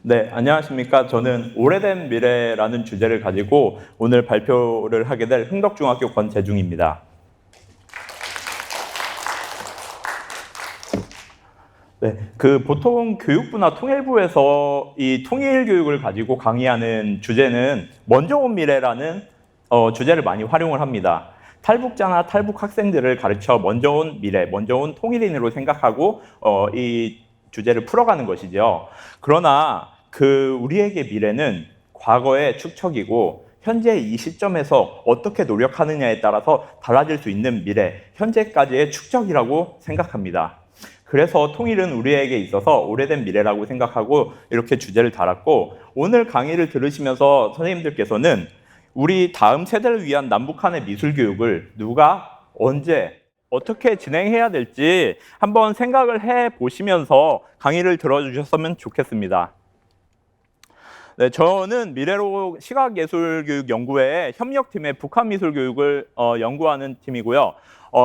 네, 안녕하십니까. 저는 오래된 미래라는 주제를 가지고 오늘 발표를 하게 될 흥덕중학교 권재중입니다. 네, 보통 교육부나 통일부에서 이 통일교육을 가지고 강의하는 주제는 먼저 온 미래라는 주제를 많이 활용을 합니다. 탈북자나 탈북 학생들을 가르쳐 먼저 온 미래, 먼저 온 통일인으로 생각하고 이 주제를 풀어가는 것이죠. 그러나 우리에게 미래는 과거의 축적이고 현재 이 시점에서 어떻게 노력하느냐에 따라서 달라질 수 있는 미래, 현재까지의 축적이라고 생각합니다. 그래서 통일은 우리에게 있어서 오래된 미래라고 생각하고 이렇게 주제를 달았고, 오늘 강의를 들으시면서 선생님들께서는 우리 다음 세대를 위한 남북한의 미술교육을 누가, 언제, 어떻게 진행해야 될지 한번 생각을 해보시면서 강의를 들어주셨으면 좋겠습니다. 네, 저는 미래로 시각예술교육연구회의 협력팀의 북한미술교육을 연구하는 팀이고요.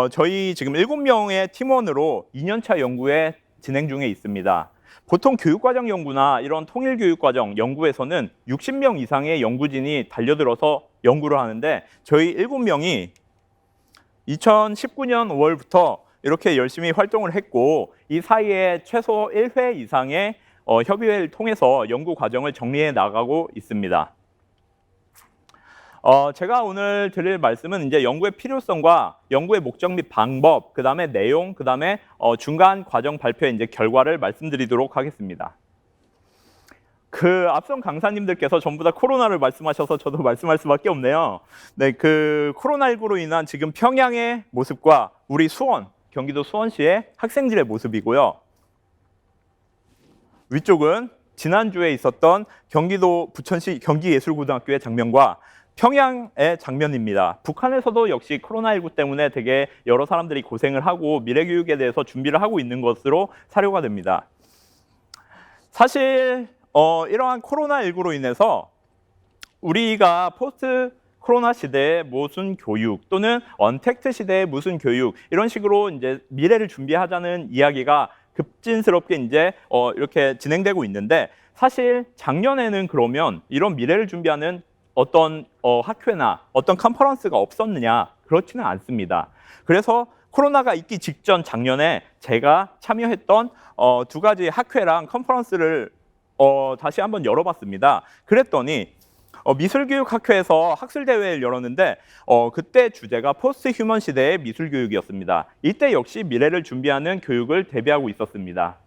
저희 지금 7명의 팀원으로 2년차 연구에 진행 중에 있습니다. 보통 교육과정 연구나 이런 통일교육과정 연구에서는 60명 이상의 연구진이 달려들어서 연구를 하는데, 저희 7명이 2019년 5월부터 이렇게 열심히 활동을 했고, 이 사이에 최소 1회 이상의 협의회를 통해서 연구 과정을 정리해 나가고 있습니다. 제가 오늘 드릴 말씀은 이제 연구의 필요성과 연구의 목적 및 방법, 그 다음에 내용, 그 다음에 중간 과정 발표의 이제 결과를 말씀드리도록 하겠습니다. 앞선 강사님들께서 전부 다 코로나를 말씀하셔서 저도 말씀할 수밖에 없네요. 네, 코로나19로 인한 지금 평양의 모습과 우리 수원, 경기도 수원시의 학생들의 모습이고요. 위쪽은 지난주에 있었던 경기도 부천시 경기예술고등학교의 장면과 평양의 장면입니다. 북한에서도 역시 코로나19 때문에 되게 여러 사람들이 고생을 하고 미래교육에 대해서 준비를 하고 있는 것으로 사료가 됩니다. 사실 이러한 코로나19로 인해서 우리가 포스트 코로나 시대의 무슨 교육 또는 언택트 시대의 무슨 교육, 이런 식으로 이제 미래를 준비하자는 이야기가 급진스럽게 이제 이렇게 진행되고 있는데, 사실 작년에는 그러면 이런 미래를 준비하는 어떤 학회나 어떤 컨퍼런스가 없었느냐? 그렇지는 않습니다. 그래서 코로나가 있기 직전 작년에 제가 참여했던 두 가지 학회랑 컨퍼런스를 다시 한번 열어봤습니다. 그랬더니 미술교육학회에서 학술대회를 열었는데 그때 주제가 포스트 휴먼 시대의 미술교육이었습니다. 이때 역시 미래를 준비하는 교육을 대비하고 있었습니다.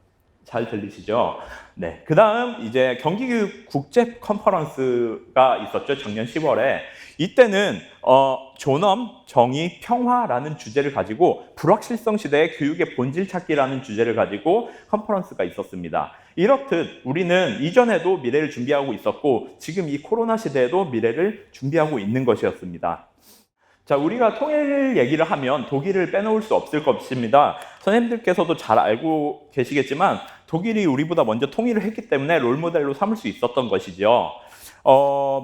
잘 들리시죠? 네. 그 다음 이제 경기교육 국제 컨퍼런스가 있었죠. 작년 10월에. 이때는 존엄, 정의, 평화라는 주제를 가지고 불확실성 시대의 교육의 본질 찾기라는 주제를 가지고 컨퍼런스가 있었습니다. 이렇듯 우리는 이전에도 미래를 준비하고 있었고 지금 이 코로나 시대에도 미래를 준비하고 있는 것이었습니다. 자, 우리가 통일 얘기를 하면 독일을 빼놓을 수 없을 것입니다. 선생님들께서도 잘 알고 계시겠지만 독일이 우리보다 먼저 통일을 했기 때문에 롤모델로 삼을 수 있었던 것이죠.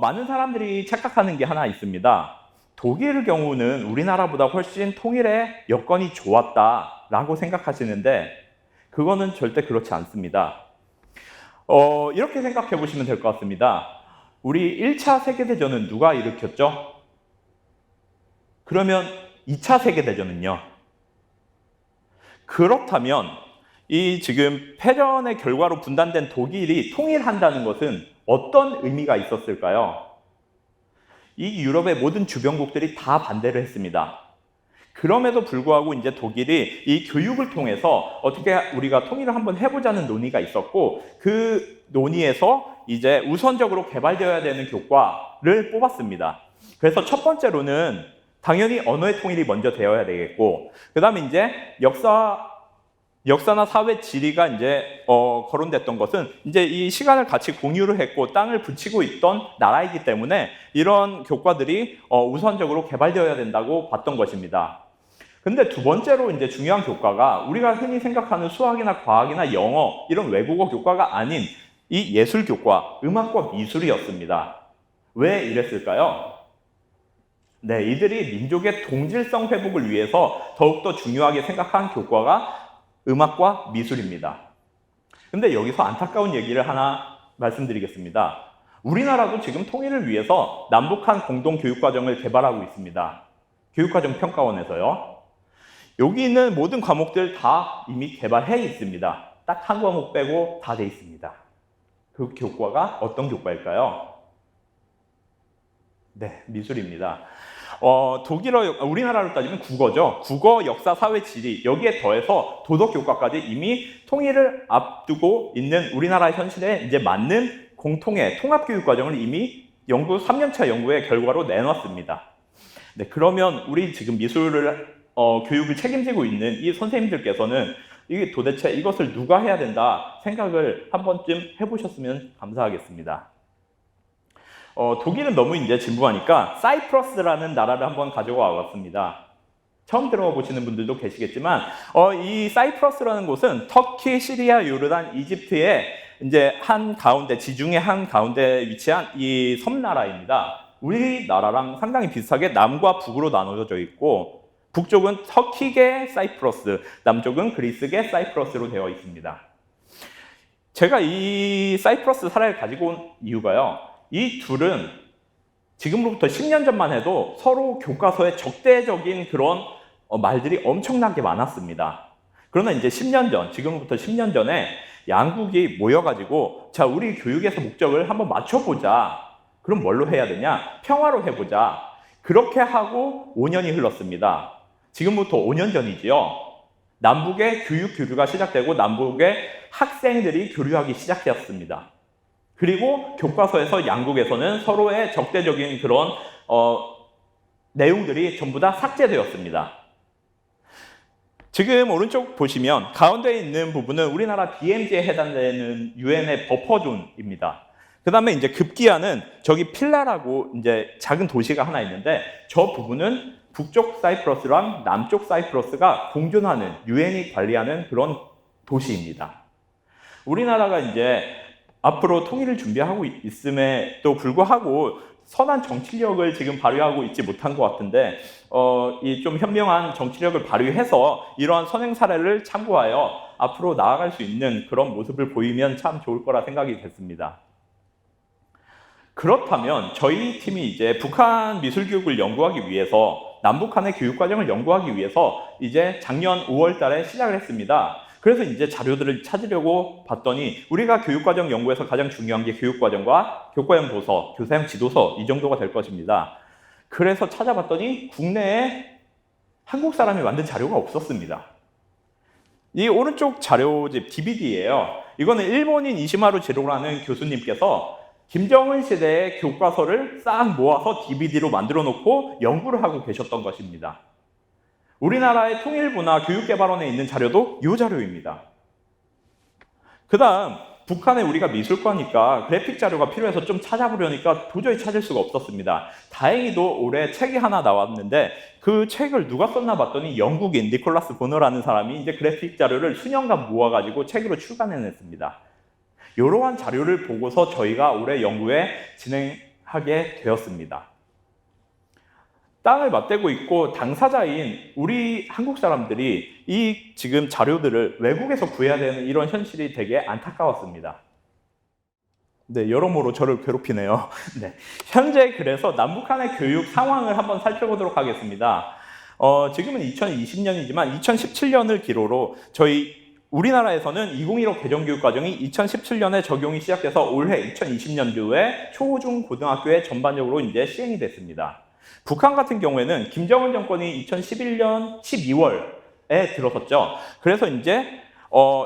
많은 사람들이 착각하는 게 하나 있습니다. 독일의 경우는 우리나라보다 훨씬 통일의 여건이 좋았다라고 생각하시는데 그거는 절대 그렇지 않습니다. 이렇게 생각해 보시면 될 것 같습니다. 우리 1차 세계대전은 누가 일으켰죠? 그러면 2차 세계대전은요? 그렇다면 이 지금 패전의 결과로 분단된 독일이 통일한다는 것은 어떤 의미가 있었을까요? 이 유럽의 모든 주변국들이 다 반대를 했습니다. 그럼에도 불구하고 이제 독일이 이 교육을 통해서 어떻게 우리가 통일을 한번 해보자는 논의가 있었고 그 논의에서 이제 우선적으로 개발되어야 되는 교과를 뽑았습니다. 그래서 첫 번째로는 당연히 언어의 통일이 먼저 되어야 되겠고, 그 다음에 이제 역사나 사회 지리가 이제 거론됐던 것은 이제 이 시간을 같이 공유를 했고 땅을 붙이고 있던 나라이기 때문에 이런 교과들이 우선적으로 개발되어야 된다고 봤던 것입니다. 근데 두 번째로 이제 중요한 교과가 우리가 흔히 생각하는 수학이나 과학이나 영어 이런 외국어 교과가 아닌 이 예술 교과, 음악과 미술이었습니다. 왜 이랬을까요? 네, 이들이 민족의 동질성 회복을 위해서 더욱더 중요하게 생각한 교과가 음악과 미술입니다. 근데 여기서 안타까운 얘기를 하나 말씀드리겠습니다. 우리나라도 지금 통일을 위해서 남북한 공동 교육과정을 개발하고 있습니다. 교육과정 평가원에서요. 여기 있는 모든 과목들 다 이미 개발해 있습니다. 딱 한 과목 빼고 다 돼 있습니다. 그 교과가 어떤 교과일까요? 네, 미술입니다. 독일어, 우리나라로 따지면 국어죠. 국어, 역사, 사회, 지리 여기에 더해서 도덕 교과까지 이미 통일을 앞두고 있는 우리나라 현실에 이제 맞는 공통의 통합 교육 과정을 이미 3년차 연구의 결과로 내놨습니다. 네, 그러면 우리 지금 미술을 교육을 책임지고 있는 이 선생님들께서는 이게 도대체 이것을 누가 해야 된다 생각을 한 번쯤 해보셨으면 감사하겠습니다. 독일은 너무 이제 진부하니까 사이프러스라는 나라를 한번 가져와 왔습니다. 처음 들어보시는 분들도 계시겠지만 이 사이프러스라는 곳은 터키, 시리아, 요르단, 이집트의 이제 한 가운데 지중해 한 가운데 위치한 이 섬나라입니다. 우리나라랑 상당히 비슷하게 남과 북으로 나눠져 있고 북쪽은 터키계 사이프러스, 남쪽은 그리스계 사이프러스로 되어 있습니다. 제가 이 사이프러스 사례를 가지고 온 이유가요. 이 둘은 지금으로부터 10년 전만 해도 서로 교과서에 적대적인 그런 말들이 엄청나게 많았습니다. 그러나 이제 10년 전, 지금부터 10년 전에 양국이 모여가지고 자, 우리 교육에서 목적을 한번 맞춰보자. 그럼 뭘로 해야 되냐? 평화로 해보자. 그렇게 하고 5년이 흘렀습니다. 지금부터 5년 전이지요. 남북의 교육 교류가 시작되고 남북의 학생들이 교류하기 시작되었습니다. 그리고 교과서에서 양국에서는 서로의 적대적인 그런 내용들이 전부 다 삭제되었습니다. 지금 오른쪽 보시면 가운데 있는 부분은 우리나라 DMZ에 해당되는 유엔의 버퍼존입니다. 그 다음에 이제 급기야는 저기 필라라고 이제 작은 도시가 하나 있는데 저 부분은 북쪽 사이프러스랑 남쪽 사이프러스가 공존하는 유엔이 관리하는 그런 도시입니다. 우리나라가 이제 앞으로 통일을 준비하고 있음에도 불구하고 선한 정치력을 지금 발휘하고 있지 못한 것 같은데 이 좀 현명한 정치력을 발휘해서 이러한 선행 사례를 참고하여 앞으로 나아갈 수 있는 그런 모습을 보이면 참 좋을 거라 생각이 됐습니다. 그렇다면 저희 팀이 이제 북한 미술교육을 연구하기 위해서 남북한의 교육과정을 연구하기 위해서 이제 작년 5월 달에 시작을 했습니다. 그래서 이제 자료들을 찾으려고 봤더니 우리가 교육과정 연구에서 가장 중요한 게 교육과정과 교과형 도서, 교사형 지도서 이 정도가 될 것입니다. 그래서 찾아봤더니 국내에 한국 사람이 만든 자료가 없었습니다. 이 오른쪽 자료집 DVD예요. 이거는 일본인 이시마루 지로라는 교수님께서 김정은 시대의 교과서를 싹 모아서 DVD로 만들어 놓고 연구를 하고 계셨던 것입니다. 우리나라의 통일부나 교육개발원에 있는 자료도 이 자료입니다. 그 다음 북한에 우리가 미술과니까 그래픽 자료가 필요해서 좀 찾아보려니까 도저히 찾을 수가 없었습니다. 다행히도 올해 책이 하나 나왔는데 그 책을 누가 썼나 봤더니 영국인 니콜라스 보너라는 사람이 이제 그래픽 자료를 수년간 모아가지고 책으로 출간해냈습니다. 이러한 자료를 보고서 저희가 올해 연구에 진행하게 되었습니다. 땅을 맞대고 있고 당사자인 우리 한국 사람들이 이 지금 자료들을 외국에서 구해야 되는 이런 현실이 되게 안타까웠습니다. 네, 여러모로 저를 괴롭히네요. 네, 현재 그래서 남북한의 교육 상황을 한번 살펴보도록 하겠습니다. 지금은 2020년이지만 2017년을 기로로 우리나라에서는 2015 개정교육과정이 2017년에 적용이 시작돼서 올해 2020년도에 초, 중, 고등학교에 전반적으로 이제 시행이 됐습니다. 북한 같은 경우에는 김정은 정권이 2011년 12월에 들어섰죠. 그래서 이제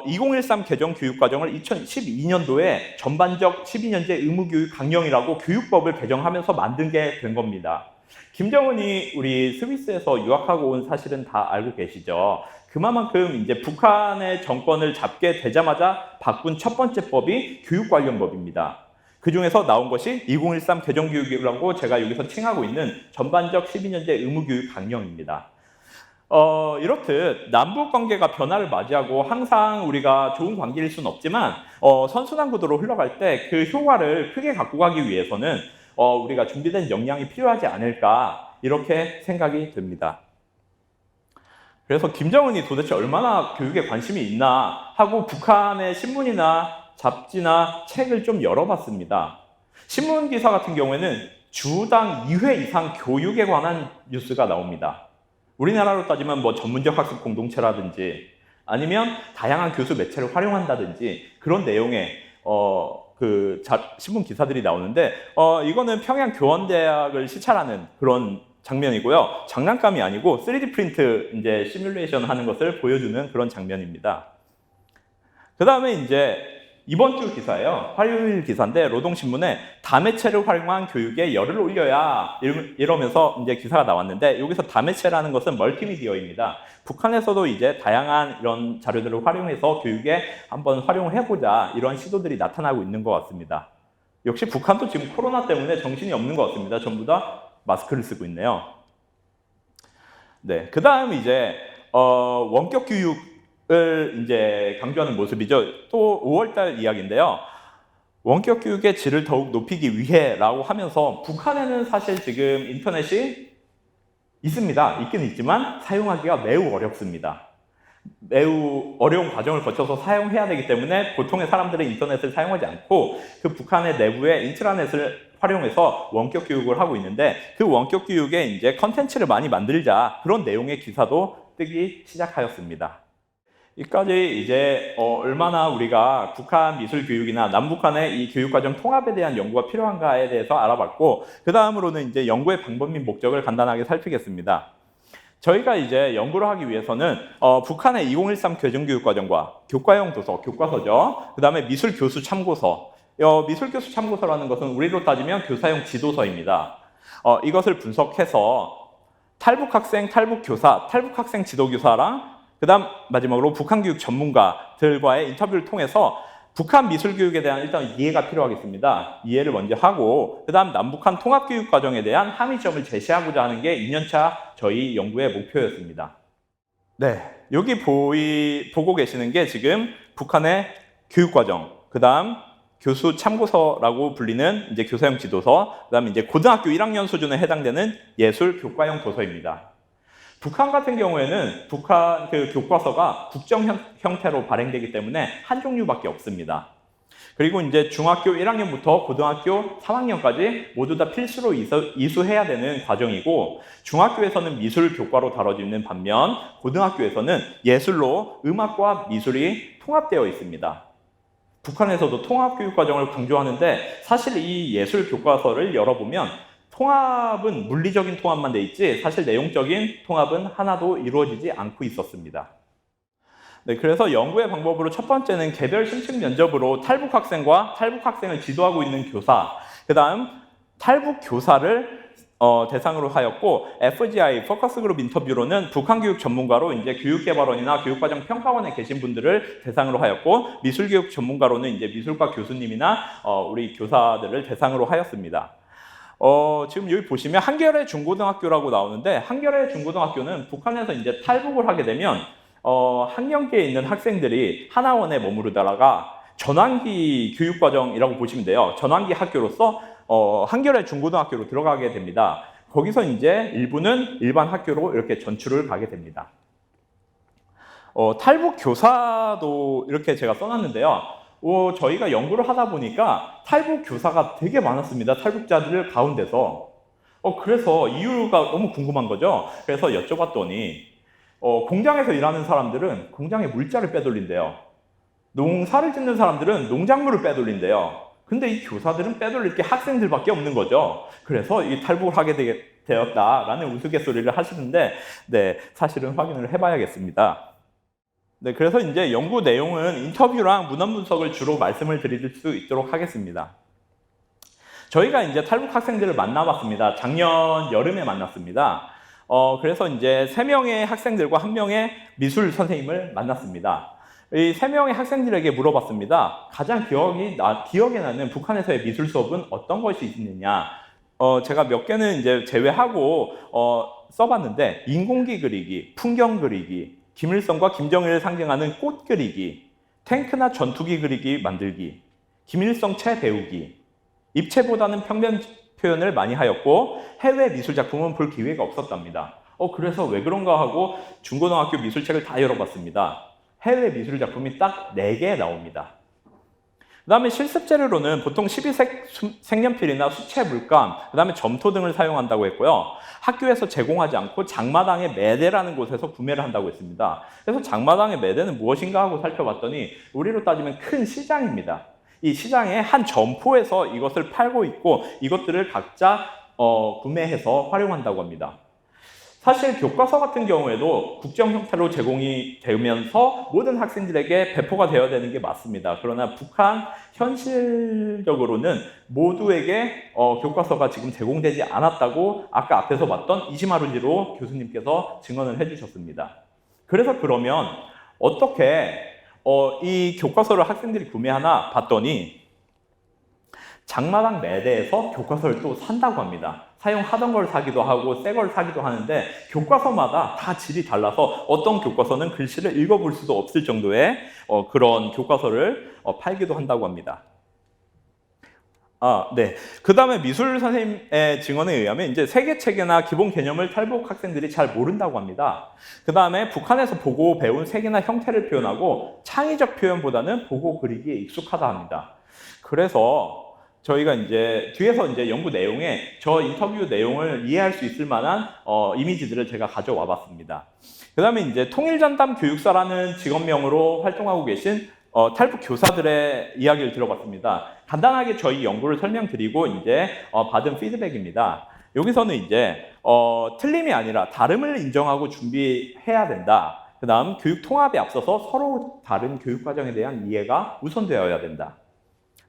2013 개정 교육과정을 2012년도에 전반적 12년제 의무교육 강령이라고 교육법을 개정하면서 만든 게 된 겁니다. 김정은이 우리 스위스에서 유학하고 온 사실은 다 알고 계시죠. 그만큼 이제 북한의 정권을 잡게 되자마자 바꾼 첫 번째 법이 교육 관련 법입니다. 그 중에서 나온 것이 2013 개정교육이라고 제가 여기서 칭하고 있는 전반적 12년제 의무교육 강령입니다. 이렇듯 남북 관계가 변화를 맞이하고 항상 우리가 좋은 관계일 수는 없지만 선순환 구도로 흘러갈 때 그 효과를 크게 갖고 가기 위해서는 우리가 준비된 역량이 필요하지 않을까 이렇게 생각이 듭니다. 그래서 김정은이 도대체 얼마나 교육에 관심이 있나 하고 북한의 신문이나 잡지나 책을 좀 열어봤습니다. 신문 기사 같은 경우에는 주당 2회 이상 교육에 관한 뉴스가 나옵니다. 우리나라로 따지면 뭐 전문적 학습 공동체라든지 아니면 다양한 교수 매체를 활용한다든지 그런 내용의 신문 기사들이 나오는데 이거는 평양 교원대학을 시찰하는 그런 장면이고요. 장난감이 아니고 3D 프린트 이제 시뮬레이션 하는 것을 보여주는 그런 장면입니다. 그 다음에 이제 이번 주 기사예요. 화요일 기사인데 노동신문에 다매체를 활용한 교육에 열을 올려야 이러면서 이제 기사가 나왔는데 여기서 다매체라는 것은 멀티미디어입니다. 북한에서도 이제 다양한 이런 자료들을 활용해서 교육에 한번 활용해보자 이런 시도들이 나타나고 있는 것 같습니다. 역시 북한도 지금 코로나 때문에 정신이 없는 것 같습니다. 전부 다 마스크를 쓰고 있네요. 네, 그 다음 이제 원격 교육을 이제 강조하는 모습이죠. 또 5월달 이야기인데요. 원격 교육의 질을 더욱 높이기 위해라고 하면서 북한에는 사실 지금 인터넷이 있습니다. 있긴 있지만 사용하기가 매우 어렵습니다. 매우 어려운 과정을 거쳐서 사용해야 되기 때문에 보통의 사람들은 인터넷을 사용하지 않고 그 북한의 내부의 인트라넷을 활용해서 원격 교육을 하고 있는데 그 원격 교육에 이제 컨텐츠를 많이 만들자 그런 내용의 기사도 뜨기 시작하였습니다. 여기까지 이제 얼마나 우리가 북한 미술 교육이나 남북한의 이 교육과정 통합에 대한 연구가 필요한가에 대해서 알아봤고 그 다음으로는 이제 연구의 방법 및 목적을 간단하게 살피겠습니다. 저희가 이제 연구를 하기 위해서는 북한의 2013 교정교육과정과 교과형 도서, 교과서죠. 그 다음에 미술교수 참고서. 미술교수 참고서라는 것은 우리로 따지면 교사용 지도서입니다. 이것을 분석해서 탈북학생, 탈북교사, 탈북학생 지도교사랑 그 다음 마지막으로 북한교육 전문가들과의 인터뷰를 통해서 북한 미술교육에 대한 일단 이해가 필요하겠습니다. 이해를 먼저 하고 그 다음 남북한 통합교육과정에 대한 함의점을 제시하고자 하는 게 2년차 저희 연구의 목표였습니다. 네, 여기 보고 계시는 게 지금 북한의 교육과정, 그 다음 교수 참고서라고 불리는 이제 교사용 지도서, 그 다음에 이제 고등학교 1학년 수준에 해당되는 예술 교과형 도서입니다. 북한 같은 경우에는 북한 그 교과서가 국정 형태로 발행되기 때문에 한 종류밖에 없습니다. 그리고 이제 중학교 1학년부터 고등학교 3학년까지 모두 다 필수로 이수해야 되는 과정이고 중학교에서는 미술 교과로 다뤄지는 반면 고등학교에서는 예술로 음악과 미술이 통합되어 있습니다. 북한에서도 통합교육과정을 강조하는데 사실 이 예술 교과서를 열어보면 통합은 물리적인 통합만 돼 있지 사실 내용적인 통합은 하나도 이루어지지 않고 있었습니다. 네, 그래서 연구의 방법으로 첫 번째는 개별 심층 면접으로 탈북 학생을 지도하고 있는 교사, 그 다음 탈북 교사를 대상으로 하였고 FGI 포커스 그룹 인터뷰로는 북한 교육 전문가로 이제 교육개발원이나 교육과정 평가원에 계신 분들을 대상으로 하였고 미술교육 전문가로는 이제 미술과 교수님이나 우리 교사들을 대상으로 하였습니다. 지금 여기 보시면 한겨레 중고등학교라고 나오는데 한겨레 중고등학교는 북한에서 이제 탈북을 하게 되면 학령기에 있는 학생들이 하나원에 머무르다가 전환기 교육과정이라고 보시면 돼요. 전환기 학교로서 한겨레 중고등학교로 들어가게 됩니다. 거기서 이제 일부는 일반 학교로 이렇게 전출을 가게 됩니다. 탈북 교사도 이렇게 제가 써놨는데요. 저희가 연구를 하다 보니까 탈북 교사가 되게 많았습니다. 탈북자들 가운데서. 그래서 이유가 너무 궁금한 거죠. 그래서 여쭤봤더니 공장에서 일하는 사람들은 공장의 물자를 빼돌린대요. 농사를 짓는 사람들은 농작물을 빼돌린대요. 근데 이 교사들은 빼돌릴 게 학생들밖에 없는 거죠. 그래서 이 탈북을 하게 되었다라는 우스갯소리를 하시는데 네, 사실은 확인을 해봐야겠습니다. 네, 그래서 이제 연구 내용은 인터뷰랑 문헌 분석을 주로 말씀을 드릴 수 있도록 하겠습니다. 저희가 이제 탈북 학생들을 만나봤습니다. 작년 여름에 만났습니다. 그래서 이제 3명의 학생들과 1명의 미술 선생님을 만났습니다. 이 3명의 학생들에게 물어봤습니다. 가장 기억에 나는 북한에서의 미술 수업은 어떤 것이 있느냐? 제가 몇 개는 이제 제외하고 써봤는데 인공기 그리기, 풍경 그리기, 김일성과 김정일을 상징하는 꽃 그리기, 탱크나 전투기 그리기 만들기, 김일성 체 배우기, 입체보다는 평면 표현을 많이 하였고 해외 미술 작품은 볼 기회가 없었답니다. 그래서 왜 그런가 하고 중고등학교 미술책을 다 열어봤습니다. 해외 미술 작품이 딱 4개 나옵니다. 그다음에 실습 재료로는 보통 12색 색연필이나 수채 물감, 그다음에 점토 등을 사용한다고 했고요. 학교에서 제공하지 않고 장마당의 매대라는 곳에서 구매를 한다고 했습니다. 그래서 장마당의 매대는 무엇인가 하고 살펴봤더니 우리로 따지면 큰 시장입니다. 이 시장의 한 점포에서 이것을 팔고 있고 이것들을 각자 구매해서 활용한다고 합니다. 사실 교과서 같은 경우에도 국정 형태로 제공이 되면서 모든 학생들에게 배포가 되어야 되는 게 맞습니다. 그러나 북한 현실적으로는 모두에게 교과서가 지금 제공되지 않았다고 아까 앞에서 봤던 이시마루지로 교수님께서 증언을 해주셨습니다. 그래서 그러면 어떻게 이 교과서를 학생들이 구매하나 봤더니 장마당 매대에서 교과서를 또 산다고 합니다. 사용하던 걸 사기도 하고 새 걸 사기도 하는데 교과서마다 다 질이 달라서 어떤 교과서는 글씨를 읽어볼 수도 없을 정도의 그런 교과서를 팔기도 한다고 합니다. 네. 그 다음에 미술 선생님의 증언에 의하면 이제 세계 체계나 기본 개념을 탈북 학생들이 잘 모른다고 합니다. 그 다음에 북한에서 보고 배운 색이나 형태를 표현하고 창의적 표현보다는 보고 그리기에 익숙하다 합니다. 그래서 저희가 이제 뒤에서 이제 연구 내용에 저 인터뷰 내용을 이해할 수 있을 만한 이미지들을 제가 가져와 봤습니다. 그 다음에 이제 통일전담 교육사라는 직업명으로 활동하고 계신 탈북 교사들의 이야기를 들어봤습니다. 간단하게 저희 연구를 설명드리고 이제 받은 피드백입니다. 여기서는 이제 틀림이 아니라 다름을 인정하고 준비해야 된다. 그 다음 교육 통합에 앞서서 서로 다른 교육 과정에 대한 이해가 우선되어야 된다.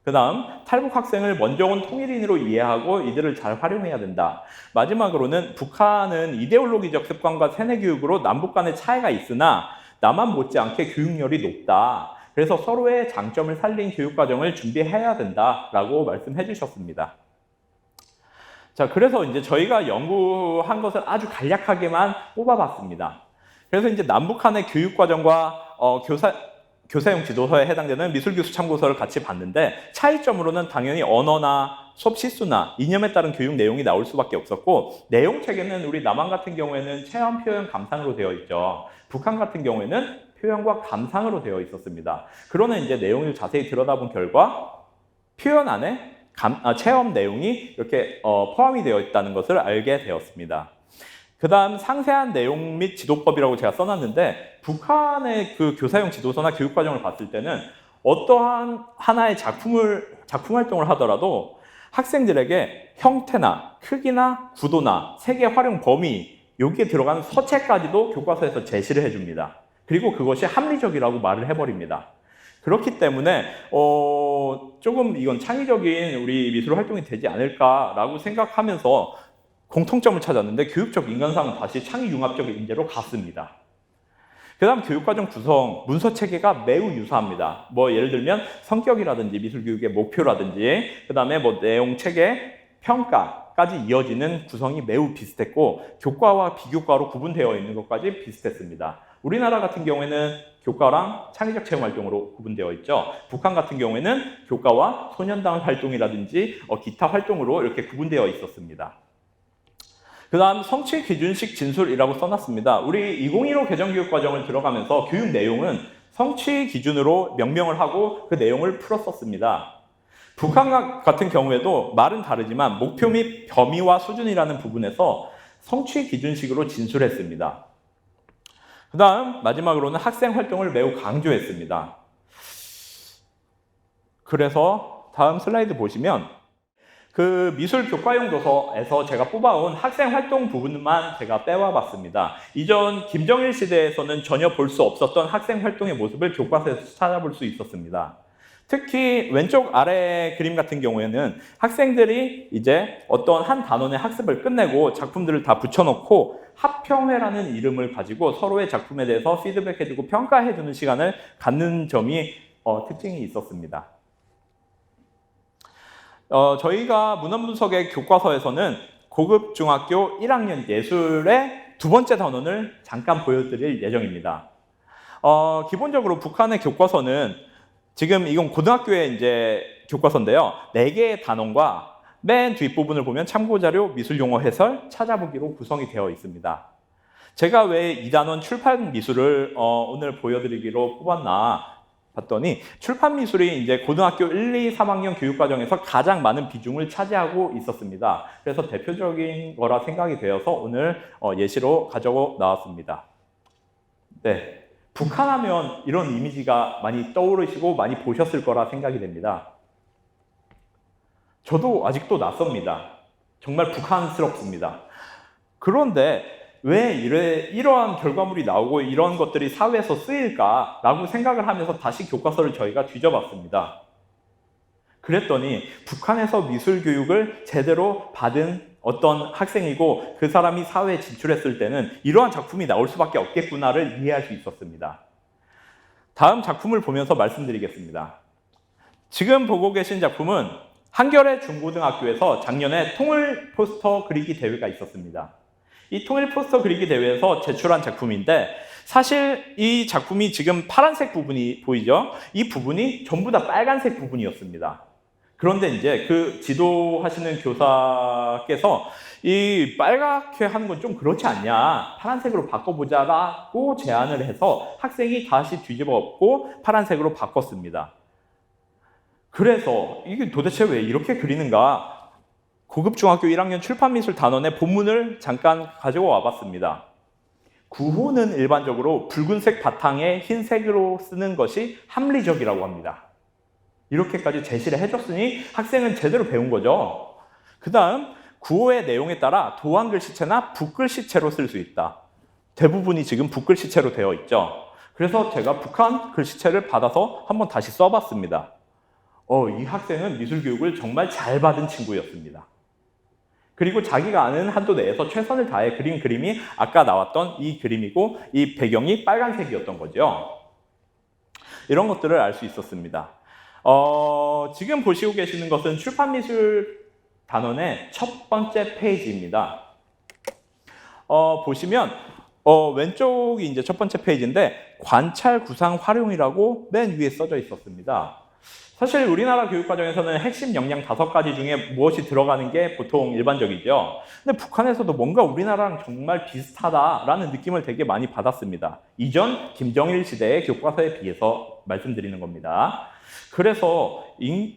그 다음 탈북 학생을 먼저 온 통일인으로 이해하고 이들을 잘 활용해야 된다. 마지막으로는 북한은 이데올로기적 습관과 세뇌 교육으로 남북 간의 차이가 있으나 남한 못지않게 교육열이 높다. 그래서 서로의 장점을 살린 교육 과정을 준비해야 된다라고 말씀해 주셨습니다. 자, 그래서 이제 저희가 연구한 것을 아주 간략하게만 뽑아봤습니다. 그래서 이제 남북한의 교육 과정과 교사용 지도서에 해당되는 미술교수 참고서를 같이 봤는데 차이점으로는 당연히 언어나 수업 시수나 이념에 따른 교육 내용이 나올 수밖에 없었고 내용 체계는 우리 남한 같은 경우에는 체험, 표현, 감상으로 되어 있죠. 북한 같은 경우에는 표현과 감상으로 되어 있었습니다. 그러나 이제 내용을 자세히 들여다본 결과 표현 안에 체험 내용이 이렇게 포함이 되어 있다는 것을 알게 되었습니다. 그 다음 상세한 내용 및 지도법이라고 제가 써놨는데 북한의 그 교사용 지도서나 교육과정을 봤을 때는 어떠한 하나의 작품 활동을 하더라도 학생들에게 형태나 크기나 구도나 색의 활용 범위 여기에 들어가는 서체까지도 교과서에서 제시를 해줍니다. 그리고 그것이 합리적이라고 말을 해버립니다. 그렇기 때문에 조금 이건 창의적인 우리 미술 활동이 되지 않을까라고 생각하면서 공통점을 찾았는데 교육적 인간상은 다시 창의융합적 인재로 갔습니다. 그 다음 교육과정 구성, 문서체계가 매우 유사합니다. 예를 들면 성격이라든지 미술교육의 목표라든지 그 다음에 내용체계, 평가까지 이어지는 구성이 매우 비슷했고 교과와 비교과로 구분되어 있는 것까지 비슷했습니다. 우리나라 같은 경우에는 교과랑 창의적 체험 활동으로 구분되어 있죠. 북한 같은 경우에는 교과와 소년단 활동이라든지 기타 활동으로 이렇게 구분되어 있었습니다. 그 다음 성취 기준식 진술이라고 써놨습니다. 우리 2015 개정교육과정을 들어가면서 교육 내용은 성취 기준으로 명명을 하고 그 내용을 풀었었습니다. 북한 같은 경우에도 말은 다르지만 목표 및 범위와 수준이라는 부분에서 성취 기준식으로 진술했습니다. 그 다음 마지막으로는 학생 활동을 매우 강조했습니다. 그래서 다음 슬라이드 보시면 그 미술 교과용 도서에서 제가 뽑아온 학생 활동 부분만 제가 빼와 봤습니다. 이전 김정일 시대에서는 전혀 볼 수 없었던 학생 활동의 모습을 교과서에서 찾아볼 수 있었습니다. 특히 왼쪽 아래 그림 같은 경우에는 학생들이 이제 어떤 한 단원의 학습을 끝내고 작품들을 다 붙여놓고 합평회라는 이름을 가지고 서로의 작품에 대해서 피드백해주고 평가해주는 시간을 갖는 점이 특징이 있었습니다. 저희가 문헌분석의 교과서에서는 고급 중학교 1학년 예술의 두 번째 단원을 잠깐 보여드릴 예정입니다. 기본적으로 북한의 교과서는 지금 이건 고등학교의 이제 교과서인데요. 4개의 단원과 맨 뒷부분을 보면 참고자료, 미술용어 해설, 찾아보기로 구성이 되어 있습니다. 제가 왜 이 단원 출판 미술을 오늘 보여드리기로 뽑았나 봤더니 출판 미술이 이제 고등학교 1, 2, 3학년 교육 과정에서 가장 많은 비중을 차지하고 있었습니다. 그래서 대표적인 거라 생각이 되어서 오늘 예시로 가져고 나왔습니다. 네, 북한하면 이런 이미지가 많이 떠오르시고 많이 보셨을 거라 생각이 됩니다. 저도 아직도 낯섭니다. 정말 북한스럽습니다. 그런데 왜 이러한 결과물이 나오고 이런 것들이 사회에서 쓰일까라고 생각을 하면서 다시 교과서를 저희가 뒤져봤습니다. 그랬더니 북한에서 미술 교육을 제대로 받은 어떤 학생이고 그 사람이 사회에 진출했을 때는 이러한 작품이 나올 수밖에 없겠구나를 이해할 수 있었습니다. 다음 작품을 보면서 말씀드리겠습니다. 지금 보고 계신 작품은 한겨레 중고등학교에서 작년에 통일 포스터 그리기 대회가 있었습니다. 이 통일 포스터 그리기 대회에서 제출한 작품인데 사실 이 작품이 지금 파란색 부분이 보이죠? 이 부분이 전부 다 빨간색 부분이었습니다. 그런데 이제 그 지도하시는 교사께서 이 빨갛게 하는 건 좀 그렇지 않냐, 파란색으로 바꿔보자라고 제안을 해서 학생이 다시 뒤집어 엎고 파란색으로 바꿨습니다. 그래서 이게 도대체 왜 이렇게 그리는가? 고급 중학교 1학년 출판미술 단원의 본문을 잠깐 가지고 와봤습니다. 구호는 일반적으로 붉은색 바탕에 흰색으로 쓰는 것이 합리적이라고 합니다. 이렇게까지 제시를 해줬으니 학생은 제대로 배운 거죠. 그 다음 구호의 내용에 따라 도안 글씨체나 붓글씨체로 쓸 수 있다. 대부분이 지금 붓글씨체로 되어 있죠. 그래서 제가 북한 글씨체를 받아서 한번 다시 써봤습니다. 이 학생은 미술교육을 정말 잘 받은 친구였습니다. 그리고 자기가 아는 한도 내에서 최선을 다해 그린 그림이 아까 나왔던 이 그림이고 이 배경이 빨간색이었던 거죠. 이런 것들을 알 수 있었습니다. 지금 보시고 계시는 것은 출판미술 단원의 첫 번째 페이지입니다. 보시면 왼쪽이 이제 첫 번째 페이지인데 관찰 구상 활용이라고 맨 위에 써져 있었습니다. 사실 우리나라 교육과정에서는 핵심 역량 5가지 중에 무엇이 들어가는 게 보통 일반적이죠. 근데 북한에서도 뭔가 우리나라랑 정말 비슷하다라는 느낌을 되게 많이 받았습니다. 이전 김정일 시대의 교과서에 비해서 말씀드리는 겁니다. 그래서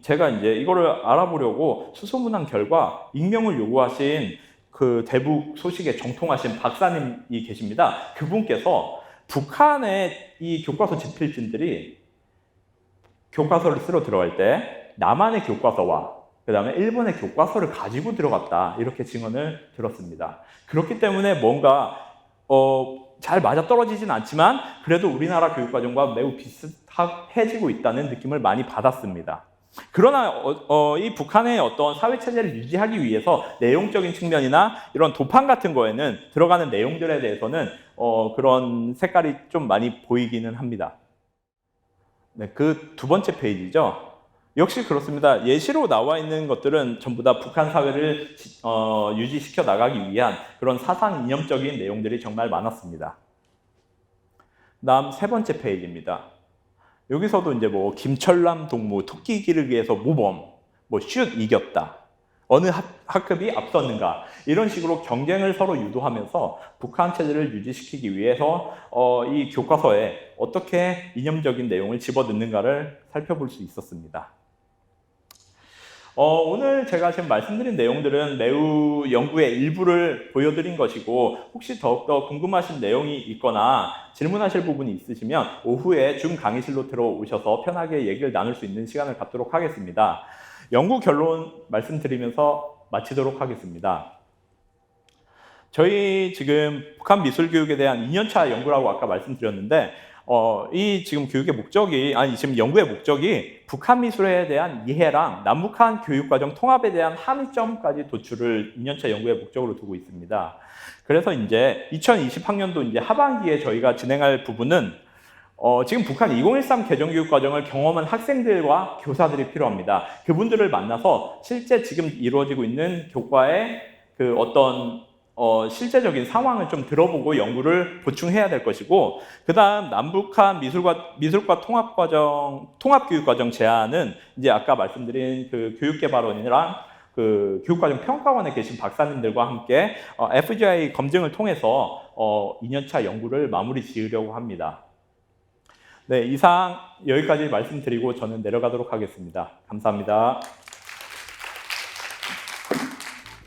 제가 이제 이거를 알아보려고 수소문한 결과 익명을 요구하신 그 대북 소식에 정통하신 박사님이 계십니다. 그분께서 북한의 이 교과서 집필진들이 교과서를 쓰러 들어갈 때 남한의 교과서와 그 다음에 일본의 교과서를 가지고 들어갔다 이렇게 증언을 들었습니다. 그렇기 때문에 뭔가 잘 맞아떨어지진 않지만 그래도 우리나라 교육과정과 매우 비슷해지고 있다는 느낌을 많이 받았습니다. 그러나 이 북한의 어떤 사회체제를 유지하기 위해서 내용적인 측면이나 이런 도판 같은 거에는 들어가는 내용들에 대해서는 그런 색깔이 좀 많이 보이기는 합니다. 네, 그 두 번째 페이지죠. 역시 그렇습니다. 예시로 나와 있는 것들은 전부 다 북한 사회를 유지시켜 나가기 위한 그런 사상 이념적인 내용들이 정말 많았습니다. 다음 세 번째 페이지입니다. 여기서도 이제 뭐 김철남 동무 토끼 기르기에서 모범, 슛 이겼다. 어느 학급이 앞섰는가 이런 식으로 경쟁을 서로 유도하면서 북한 체제를 유지시키기 위해서 이 교과서에 어떻게 이념적인 내용을 집어넣는가를 살펴볼 수 있었습니다. 오늘 제가 지금 말씀드린 내용들은 매우 연구의 일부를 보여드린 것이고 혹시 더욱더 궁금하신 내용이 있거나 질문하실 부분이 있으시면 오후에 줌 강의실로 들어오셔서 편하게 얘기를 나눌 수 있는 시간을 갖도록 하겠습니다. 연구 결론 말씀드리면서 마치도록 하겠습니다. 저희 지금 북한 미술교육에 대한 2년차 연구라고 아까 말씀드렸는데 이 지금 교육의 목적이 지금 연구의 목적이 북한 미술에 대한 이해랑 남북한 교육과정 통합에 대한 함의점까지 도출을 2년차 연구의 목적으로 두고 있습니다. 그래서 이제 2020학년도 이제 하반기에 저희가 진행할 부분은 지금 북한 2013 개정교육과정을 경험한 학생들과 교사들이 필요합니다. 그분들을 만나서 실제 지금 이루어지고 있는 교과의 그 어떤 실제적인 상황을 좀 들어보고 연구를 보충해야 될 것이고, 그 다음 남북한 미술과 통합교육과정 제안은 이제 아까 말씀드린 그 교육개발원이랑 그 교육과정 평가원에 계신 박사님들과 함께 FGI 검증을 통해서 2년차 연구를 마무리 지으려고 합니다. 네, 이상 여기까지 말씀드리고 저는 내려가도록 하겠습니다. 감사합니다.